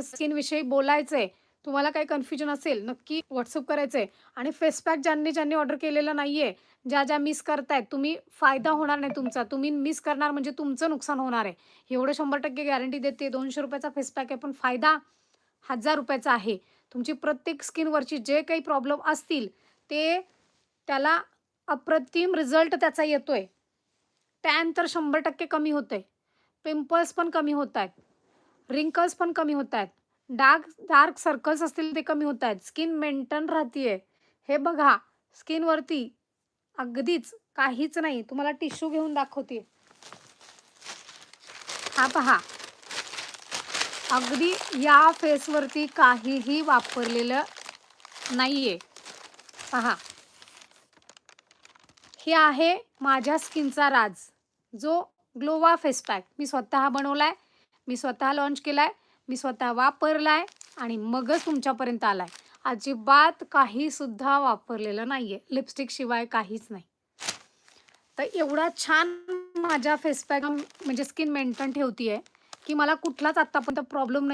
स्किनविषयी बोलायचं आहे, तुम्हाला काही कन्फ्युजन असेल, नक्की WhatsApp करायचं आहे. आणि फेस पॅक ज्यांनी ज्यांनी ऑर्डर केलेलं नाही आहे, ज्या मिस करतायत, तुम्ही फायदा होणार नाही तुमचा. तुम्ही मिस करणार म्हणजे तुमचं नुकसान होणार आहे. एवढं 100% गॅरंटी देते. ₹200 चा फेस पॅक आहे, पण फायदा ₹1000 आहे. तुमची प्रत्येक स्किनवरची जे काही प्रॉब्लेम असतील, ते त्याला अप्रतिम रिझल्ट त्याचा येतोय. टॅन तर 100% कमी होतंय. पिंपल्स पण कमी होतायत. रिंकल्स पण कमी होतायत. डार्क डार्क सर्कल्स असतील ते कमी होतायत. स्किन मेंटेन राहतीये. हे बघा, स्किनवरती अगदीच काहीच नाही. तुम्हाला टिश्यू घेऊन दाखवते. हा पहा. अगदी या फेसवरती काहीही वापरलेलं नाहीये. पहा. हे आहे माझ्या स्किनचा राज, जो ग्लोवा फेस पॅक. मी स्वतः बनवलाय, मी स्वतः लॉन्च केलाय, मी स्वतः वापरलाय आणि मगच तुमच्यापर्यंत आलाय. अजिबात काही सुद्धा वापरलेलं नाहीये. लिपस्टिक शिवाय काहीच नाही. तर एवढा छान माझ्या फेस पॅक म्हणजे स्किन मेंटेन ठेवतीये, की मला कुठलाच आत्तापर्यंत प्रॉब्लेम नाही.